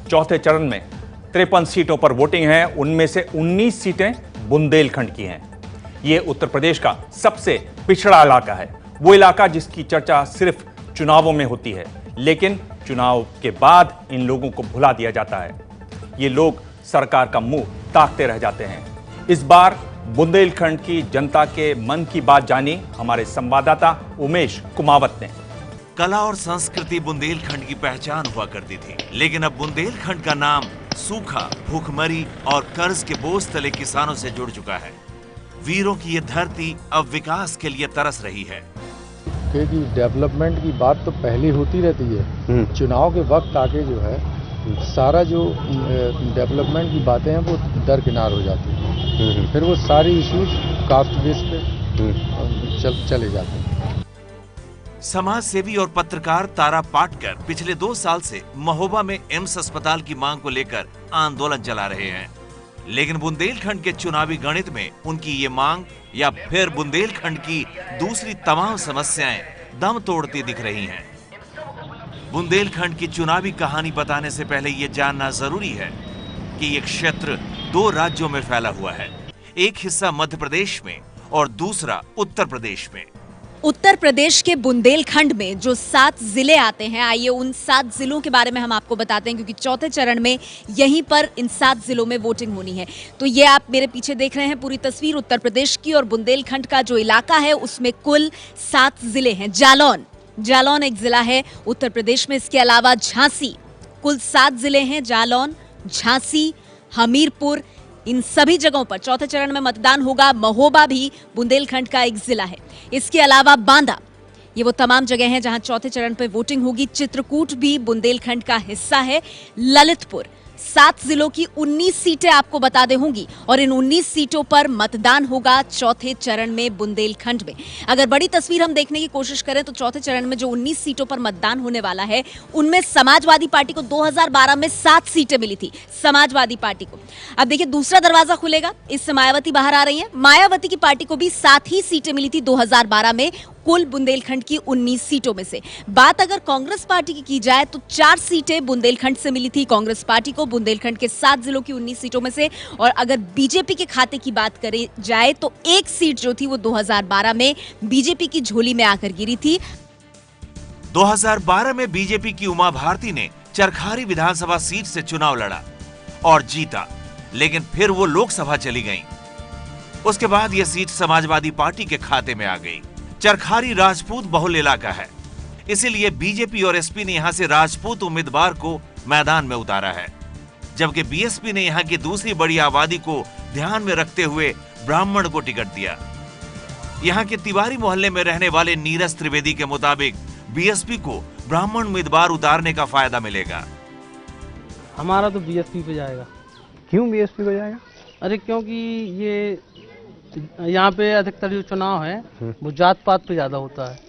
चौथे चरण में 53 सीटों पर वोटिंग है। उनमें से 19 सीटें बुंदेलखंड की हैं। यह उत्तर प्रदेश का सबसे पिछड़ा इलाका है, वो इलाका जिसकी चर्चा सिर्फ चुनावों में होती है, लेकिन चुनाव के बाद इन लोगों को भुला दिया जाता है। ये लोग सरकार का मुंह ताकते रह जाते हैं। इस बार बुंदेलखंड की जनता के मन की बात जानी हमारे संवाददाता उमेश कुमावत ने। कला और संस्कृति बुंदेलखंड की पहचान हुआ करती थी, लेकिन अब बुंदेलखंड का नाम सूखा, भूखमरी और कर्ज के बोझ तले किसानों से जुड़ चुका है। वीरों की ये धरती अब विकास के लिए तरस रही है। क्योंकि डेवलपमेंट की बात तो पहले होती रहती है, चुनाव के वक्त आके जो है सारा जो डेवलपमेंट की बातें हैं वो दरकिनार हो जाती हैं। फिर वो सारी इश्यूज कास्ट बेस पे चले जाते हैं। समाज सेवी और पत्रकार तारा पाटकर पिछले 2 साल से महोबा में एम्स अस्पताल की मांग को लेकर आंदोलन चला रहे हैं, लेकिन बुंदेलखंड के चुनावी गणित में उनकी ये मांग या फिर बुंदेलखंड की दूसरी तमाम समस्याएं दम तोड़ती दिख रही हैं। बुंदेलखंड की चुनावी कहानी बताने से पहले ये जानना जरूरी है कि ये क्षेत्र 2 राज्यों में फैला हुआ है, एक हिस्सा मध्य प्रदेश में और दूसरा उत्तर प्रदेश में। उत्तर प्रदेश के बुंदेलखंड में जो 7 जिले आते हैं, आइए उन 7 जिलों के बारे में हम आपको बताते हैं, क्योंकि चौथे चरण में यहीं पर इन 7 जिलों में वोटिंग होनी है। तो ये आप मेरे पीछे देख रहे हैं पूरी तस्वीर उत्तर प्रदेश की, और बुंदेलखंड का जो इलाका है उसमें कुल 7 जिले हैं। जालौन एक जिला है उत्तर प्रदेश में। इसके अलावा झांसी, कुल 7 जिले हैं। जालौन, झांसी, हमीरपुर, इन सभी जगहों पर चौथे चरण में मतदान होगा। महोबा भी बुंदेलखंड का एक जिला है। इसके अलावा बांदा, ये वो तमाम जगह हैं जहां चौथे चरण पर वोटिंग होगी। चित्रकूट भी बुंदेलखंड का हिस्सा है। ललितपुर, 7 जिलों की 19 सीटें आपको बता दे होंगी, और इन 19 सीटों पर मतदान होगा चौथे चरण में बुंदेलखंड में। अगर बड़ी तस्वीर हम देखने की कोशिश करें तो चौथे चरण में जो 19 सीटों पर मतदान होने वाला है, उनमें समाजवादी पार्टी को 2012 में 7 सीटें मिली थी, समाजवादी पार्टी को। अब देखिए दूसरा दरवाजा खुलेगा, इससे मायावती बाहर आ रही है। मायावती की पार्टी को भी 7 ही सीटें मिली थी 2012 में, कुल बुंदेलखंड की 19 सीटों में से। बात अगर कांग्रेस पार्टी की जाए तो 4 सीटें बुंदेलखंड से मिली थी कांग्रेस पार्टी को, बुंदेलखंड के 7 जिलों की 19 सीटों में से। और अगर बीजेपी के खाते की बात करी जाए तो 1 सीट जो थी वो 2012 में बीजेपी की झोली में आकर गिरी थी। 2012 में बीजेपी की उमा भारती ने चरखारी विधानसभा सीट से चुनाव लड़ा और जीता, लेकिन फिर वो लोकसभा चली गईं। उसके बाद यह सीट समाजवादी पार्टी के खाते में आ गई। चरखारी राजपूत बहुल इलाका है, इसीलिए बीजेपी और एसपी ने यहां से राजपूत उम्मीदवार को मैदान में उतारा है, जबकि बीएसपी ने यहां की दूसरी बड़ी आबादी को ध्यान में रखते हुए ब्राह्मण को टिकट दिया। यहां के तिवारी मोहल्ले में रहने वाले नीरज त्रिवेदी के मुताबिक बीएसपी को ब्राह्मण उम्मीदवार उतारने का फायदा मिलेगा। हमारा तो बीएसपी पे जाएगा। क्यों बीएसपी पे जाएगा? अरे क्योंकि ये यहाँ पे अधिकतर जो चुनाव है वो जात पात पे ज्यादा होता है,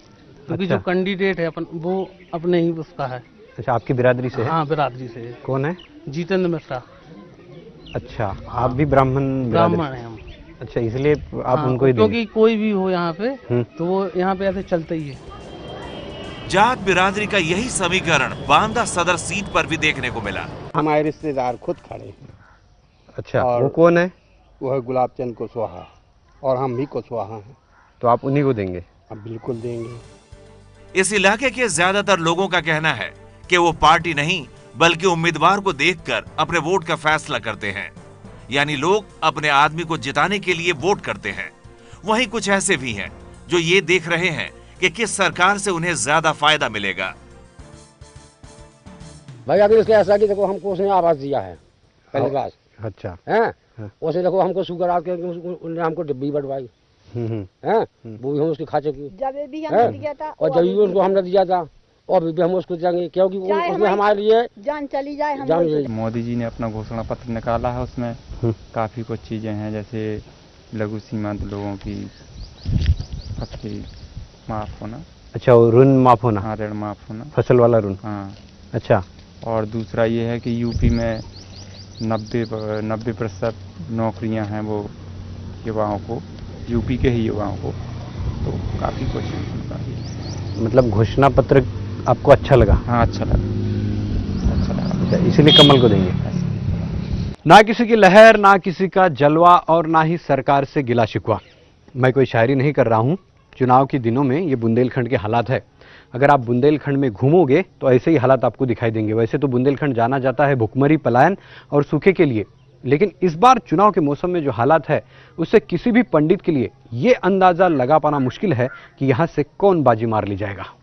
क्योंकि जो कैंडिडेट है वो अपने ही उसका है। अच्छा, आपकी बिरादरी से है? हाँ, बिरादरी से है। कौन है? जितेंद्र मिश्रा। अच्छा, आप भी ब्राह्मण हैं हम। अच्छा, इसलिए आप उनको ही क्योंकि कोई भी हो यहाँ पे तो वो यहाँ पे ऐसे चलता ही है। जात बिरादरी का यही समीकरण बांदा सदर सीट पर भी देखने को मिला। हमारे रिश्तेदार खुद खड़े हैं। अच्छा, वो कौन है? वो है गुलाब चंद कुशवाहा, और हम भी कुशवाहा हैं। तो आप उन्हीं को देंगे? अब बिल्कुल देंगे। इस इलाके के ज्यादातर लोगों का कहना है कि वो पार्टी नहीं बल्कि उम्मीदवार को देखकर अपने वोट का फैसला करते हैं, यानी लोग अपने आदमी को जिताने के लिए वोट करते हैं। वहीं कुछ ऐसे भी हैं जो ये देख रहे हैं कि किस सरकार से उन्हें ज्यादा फायदा मिलेगा। भाई अभी इसके ऐसा कि देखो हमको उसने आवाज दिया है पहली बात। अच्छा है, उसे देखो हमको शुगर आके उन्होंने हमको डिब्बी बढ़वाई है, वो भी हम उसके खाचे की जब भी हमने दिया था, और जब भी उसको हमने दिया था और भी हम उसको देंगे, क्योंकि उसने हमारे लिए जान चली जाए। मोदी जी ने अपना घोषणा पत्र निकाला है, उसमें काफी कुछ चीजें हैं, जैसे लघु सीमांत लोगों की फसली माफ होना। अच्छा, ऋण माफ होना? हाँ, ऋण माफ होना, फसल वाला ऋण। हाँ। अच्छा, और दूसरा ये है कि यूपी में 90% नौकरियां हैं वो युवाओं को, यूपी के ही युवाओं को, तो काफ़ी कुछ है। मतलब घोषणा पत्र आपको अच्छा लगा? हाँ, अच्छा लगा। अच्छा, इसीलिए कमल को देंगे। ना किसी की लहर, ना किसी का जलवा और ना ही सरकार से गिला शिकवा। मैं कोई शायरी नहीं कर रहा हूँ। चुनाव के दिनों में ये बुंदेलखंड के हालात है। अगर आप बुंदेलखंड में घूमोगे तो ऐसे ही हालात आपको दिखाई देंगे। वैसे तो बुंदेलखंड जाना जाता है भुखमरी, पलायन और सूखे के लिए, लेकिन इस बार चुनाव के मौसम में जो हालात है उससे किसी भी पंडित के लिए ये अंदाजा लगा पाना मुश्किल है कि यहाँ से कौन बाजी मार ली जाएगा।